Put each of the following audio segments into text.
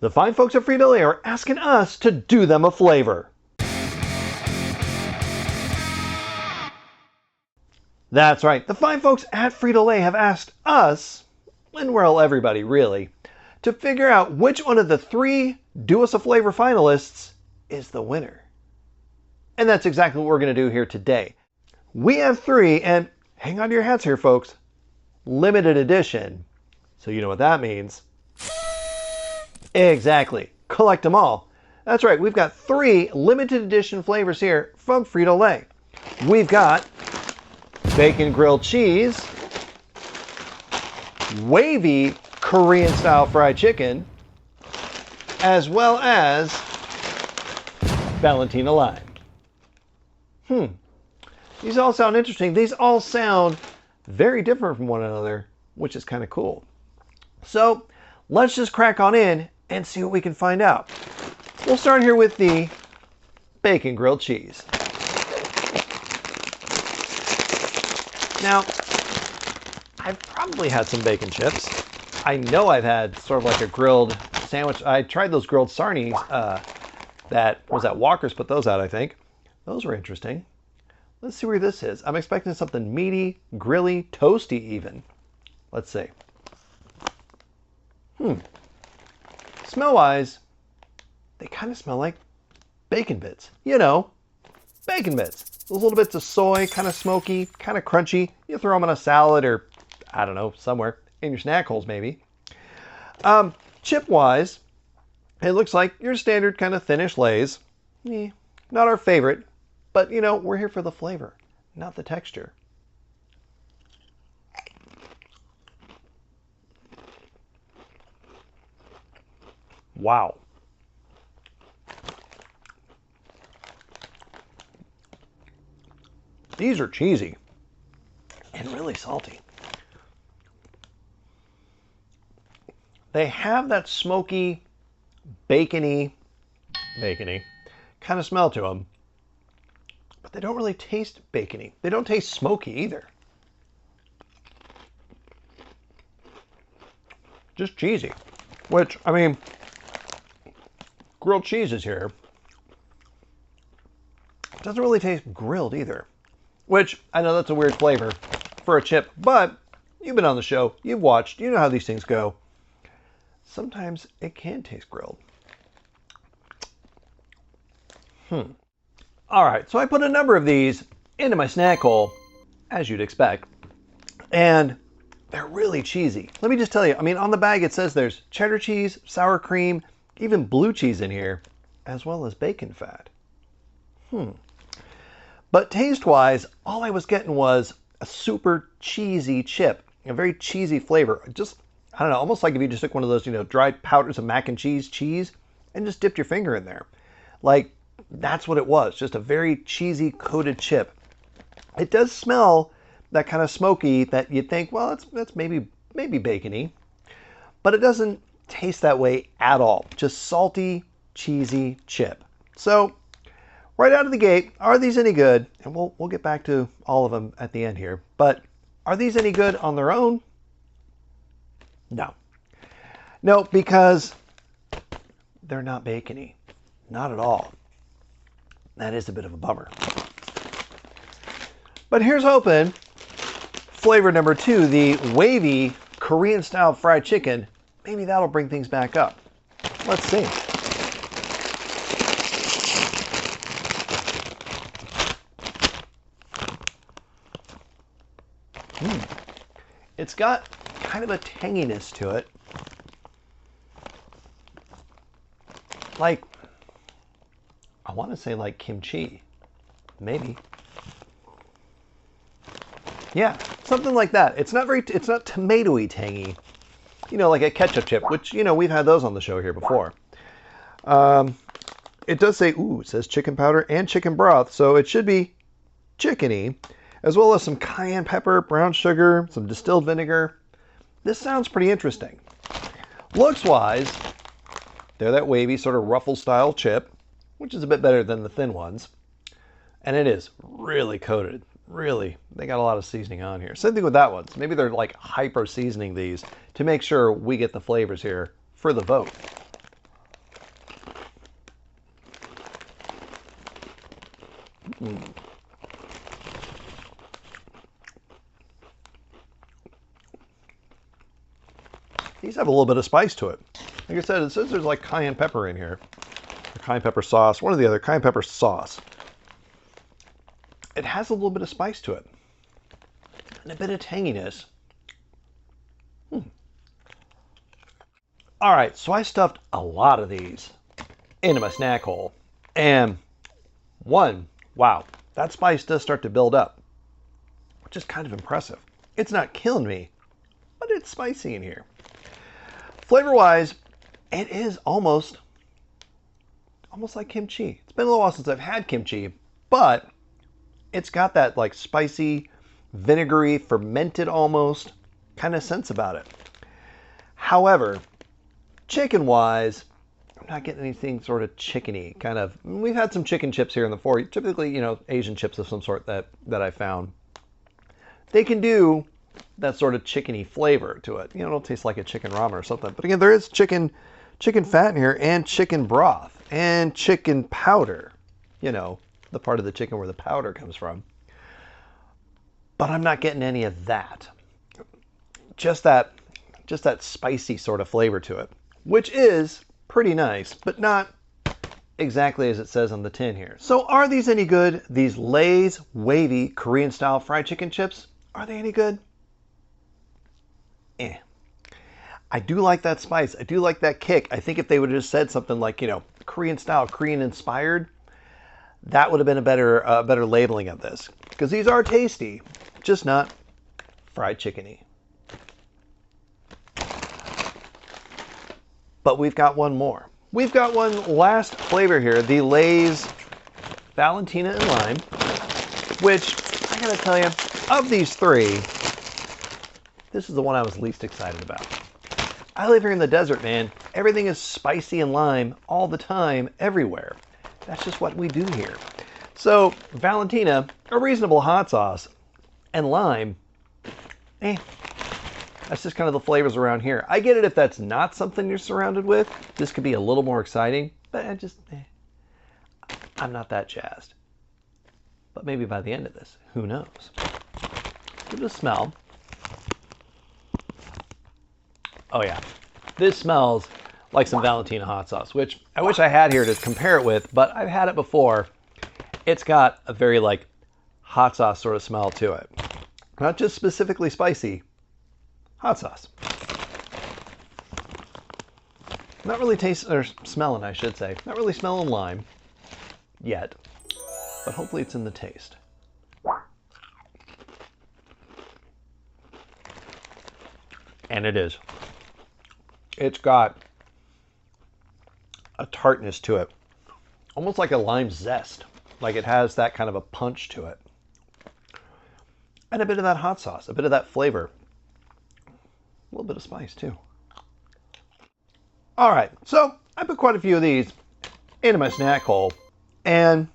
The fine folks at Frito-Lay are asking us to do them a flavor. That's right, the fine folks at Frito-Lay have asked us, and well, everybody really, to figure out which one of the 3 Do Us a Flavor finalists is the winner. And that's exactly what we're going to do here today. We have 3, and hang on to your hats here, folks, limited edition. So you know what that means. Exactly. Collect them all. That's right. We've got 3 limited edition flavors here from Frito-Lay. We've got bacon grilled cheese, wavy Korean style fried chicken, as well as Valentina lime. These all sound interesting. These all sound very different from one another, which is kind of cool. So let's just crack on in and see what we can find out. We'll start here with the bacon grilled cheese. Now, I've probably had some bacon chips. I know I've had sort of like a grilled sandwich. I tried those grilled sarnies that was at Walker's, put those out, I think. Those were interesting. Let's see where this is. I'm expecting something meaty, grilly, toasty even. Let's see. Smell-wise, they kind of smell like bacon bits. You know, bacon bits. Those little bits of soy, kind of smoky, kind of crunchy. You throw them on a salad or, I don't know, somewhere in your snack holes maybe. Chip-wise, it looks like your standard kind of thinnish Lays. Not our favorite, but you know, we're here for the flavor, not the texture. Wow. These are cheesy and really salty. They have that smoky, bacony kind of smell to them, but they don't really taste bacony. They don't taste smoky either. Just cheesy, which, I mean, grilled cheese is here. It doesn't really taste grilled either, which I know that's a weird flavor for a chip, but you've been on the show, you've watched, you know how these things go. Sometimes it can taste grilled. All right, so I put a number of these into my snack hole, as you'd expect, and they're really cheesy. Let me just tell you, I mean, on the bag it says there's cheddar cheese, sour cream, even blue cheese in here, as well as bacon fat. But taste-wise, all I was getting was a super cheesy chip, a very cheesy flavor. Just, I don't know, almost like if you just took one of those, you know, dried powders of mac and cheese and just dipped your finger in there. Like, that's what it was, just a very cheesy coated chip. It does smell that kind of smoky that you'd think, well, that's maybe bacony, but it doesn't taste that way at all. Just salty, cheesy chip. So right out of the gate, are these any good? And we'll get back to all of them at the end here, but are these any good on their own? No, because they're not bacony, not at all. That is a bit of a bummer. But here's hoping flavor number 2, the wavy Korean style fried chicken, maybe that'll bring things back up. Let's see. It's got kind of a tanginess to it. Like, I want to say like kimchi, maybe. Yeah, something like that. It's not tomatoey tangy. You know, like a ketchup chip, which, you know, we've had those on the show here before. It does say, it says chicken powder and chicken broth, so it should be chickeny, as well as some cayenne pepper, brown sugar, some distilled vinegar. This sounds pretty interesting. Looks-wise, they're that wavy sort of ruffle style chip, which is a bit better than the thin ones. And it is really coated. Really, they got a lot of seasoning on here. Same thing with that one. So maybe they're like hyper seasoning these to make sure we get the flavors here for the vote. These have a little bit of spice to it. Like I said, it says there's like cayenne pepper in here. Or cayenne pepper sauce, one or the other, cayenne pepper sauce. It has a little bit of spice to it. And a bit of tanginess. All right, so I stuffed a lot of these into my snack hole. And one, wow, that spice does start to build up, which is kind of impressive. It's not killing me, but it's spicy in here. Flavor-wise, it is almost like kimchi. It's been a little while since I've had kimchi, but it's got that like spicy, vinegary, fermented almost kind of sense about it. However, chicken-wise, I'm not getting anything sort of chickeny. Kind of, we've had some chicken chips here in the fore. Typically, you know, Asian chips of some sort that I found. They can do that sort of chickeny flavor to it. You know, it'll taste like a chicken ramen or something. But again, there is chicken fat in here, and chicken broth, and chicken powder. You know, the part of the chicken where the powder comes from. But I'm not getting any of that. Just that spicy sort of flavor to it, which is pretty nice, but not exactly as it says on the tin here. So are these any good? These Lay's wavy Korean style fried chicken chips, are they any good? I do like that spice. I do like that kick. I think if they would have just said something like, you know, Korean style, Korean inspired, that would have been a better labeling of this. Because these are tasty, just not fried chickeny. But we've got one more. We've got one last flavor here, the Lay's Valentina and Lime, which I gotta tell you, of these three, this is the one I was least excited about. I live here in the desert, man. Everything is spicy and lime all the time, everywhere. That's just what we do here. So Valentina, a reasonable hot sauce, and lime, that's just kind of the flavors around here. I get it if that's not something you're surrounded with. This could be a little more exciting, but I'm not that jazzed. But maybe by the end of this, who knows? Give it a smell. Oh yeah, this smells like some Valentina hot sauce, which I wish I had here to compare it with, but I've had it before. It's got a very like hot sauce sort of smell to it. Not just specifically spicy, hot sauce. Not really tasting, or smelling, I should say. Not really smelling lime yet, but hopefully it's in the taste. And it is. It's got a tartness to it, almost like a lime zest. Like it has that kind of a punch to it. And a bit of that hot sauce, a bit of that flavor. A little bit of spice too. All right, so I put quite a few of these into my snack hole, and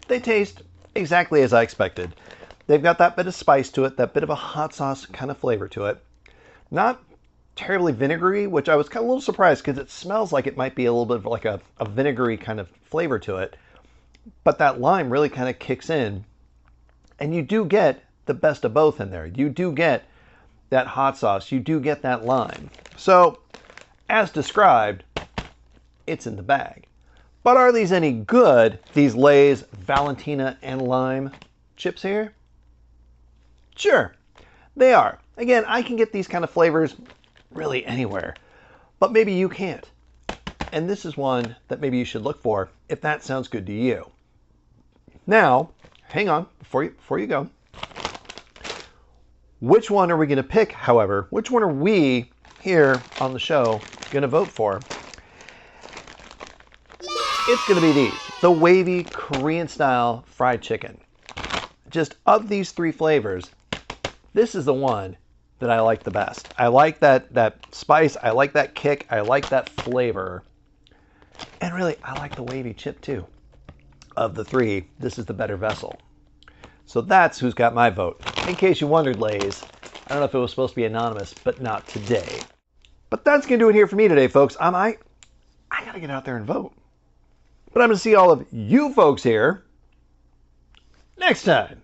they taste exactly as I expected. They've got that bit of spice to it, that bit of a hot sauce kind of flavor to it. Not terribly vinegary, which I was kind of a little surprised because it smells like it might be a little bit of like a vinegary kind of flavor to it. But that lime really kind of kicks in, and you do get the best of both in there. You do get that hot sauce, you do get that lime. So, as described, it's in the bag. But are these any good, these Lay's Valentina and Lime chips here? Sure, they are. Again, I can get these kind of flavors really anywhere, but maybe you can't. And this is one that maybe you should look for if that sounds good to you. Now, hang on, before you go. Which one are we going to pick, however? Which one are we here on the show going to vote for? It's going to be these, the wavy Korean style fried chicken. Just of these three flavors, this is the one that I like the best. I like that spice, I like that kick, I like that flavor. And really, I like the wavy chip too. Of the three, this is the better vessel. So that's who's got my vote. In case you wondered, Lay's, I don't know if it was supposed to be anonymous, but not today. But that's going to do it here for me today, folks. I got to get out there and vote. But I'm going to see all of you folks here next time.